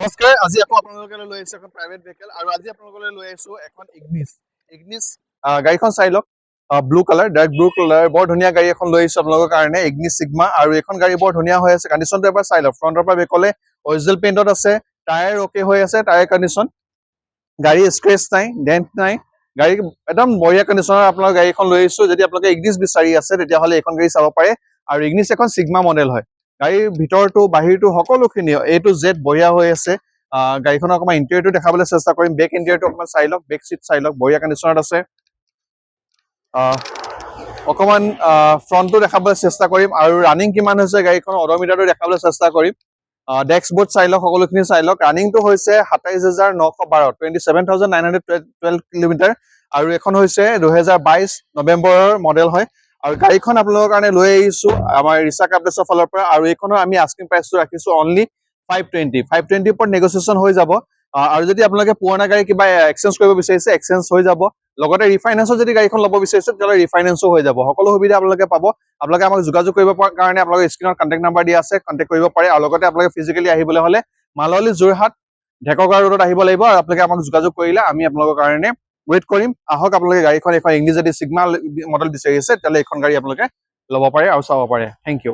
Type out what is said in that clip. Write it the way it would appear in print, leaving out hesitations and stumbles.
নমস্কাৰ আজি আকৌ আপোনালোকে লৈ আহিছো এখন প্ৰাইভেট ভেহিকেল আৰু আজি আপোনালোকলৈ লৈ আহিছো এখন ইগনিছ গাড়ীখন চাই লওক blue colour dark blue colour বৰ ধুনীয়া গাড়ী এখন লৈ আহিছো আপোনালোকৰ কাৰণে ইগনিছ সিগমা আৰু এখন গাড়ী বৰ ধুনীয়া হৈ আছে কণ্ডিশ্যনটো এবাৰ চাই লওক ফ্ৰণ্টৰ পৰা বেকলে অৰিজিনেল পেইণ্টত আছে টায়াৰ অ'কে হৈ আছে টায়াৰ কণ্ডিশ্যন গাড়ী স্ক্ৰেচ নাই ডেণ্ট নাই গাড়ী একদম বঢ়িয়া কণ্ডিশ্যনৰ আপোনালোকৰ গাড়ীখন লৈ আহিছো যদি আপোনালোকে ইগনিছ বিচাৰি আছে তেতিয়াহ'লে এইখন গাড়ী চাব পাৰে আৰু ইগনিছ এখন সিগমা মডেল হয় গাড়ীৰ ভিতৰটো বাহিৰটো সকলোখিনি A to Z বঢ়িয়া হৈ আছে গাড়ীখনৰ অকণমান ইণ্টেৰিয়ৰটো দেখাবলৈ চেষ্টা কৰিম বেক ইণ্টেৰিয়ৰটো অকণমান চাই লওক বেক চিট চাই লওক বঢ়িয়া কণ্ডিশ্যনত আছে অকণমান ফ্ৰণ্টটো দেখাবলৈ চেষ্টা কৰিম আৰু ৰানিং কিমান হৈছে গাড়ীখনৰ অডোমিটাৰটো দেখাবলৈ চেষ্টা কৰিম ডেস্ক বোৰ্ড চাই লওক সকলোখিনি চাই লওক ৰানিংটো হৈছে ২৭,৯১২ 27,912 কিলোমিটাৰ আৰু এখন হৈছে ২০২২ নৱেম্বৰৰ মডেল হয় আৰু গাড়ীখন আপোনালোকৰ কাৰণে লৈ আহিছো আমাৰ ৰিচা কাপলেছৰ ফালৰ পৰা আৰু এইখনৰ আমি আস্কিং প্ৰাইচটো ৰাখিছো অনলি 520 ওপৰত নেগচিয়েশ্যন হৈ যাব আৰু যদি আপোনালোকে পুৰণা গাড়ী কিবা এক্সচেঞ্জ কৰিব বিচাৰিছে এক্সচেঞ্জ হৈ যাব লগতে ৰিফাইনেন্সৰ যদি গাড়ীখন ল'ব বিচাৰিছে তেতিয়াহ'লে ৰিফাইনেন্সো হৈ যাব সকলো সুবিধা আপোনালোকে পাব আপোনালোকে আমাক যোগাযোগ কৰিব কাৰণে আপোনালোকৰ স্ক্ৰীনত কণ্টেক্ট নাম্বাৰ দিয়া আছে কণ্টেক্ট কৰিব পাৰে আৰু লগতে আপোনালোকে ফিজিকেলি আহিবলৈ হ'লে মালৱলী যোৰহাট ঢেকৰগাঁও ৰোডত আহিব লাগিব আৰু আপোনালোকে আমাক যোগাযোগ কৰিলে আমি আপোনালোকৰ কাৰণে ৱেইট কৰিম আহক আপোনালোকে গাড়ীখন এখন ইংলিছ যদি সিগমা মডেল বিচাৰিছে তেতিয়াহ'লে এইখন গাড়ী আপোনালোকে ল'ব পাৰে আৰু চাব পাৰে থেংক ইউ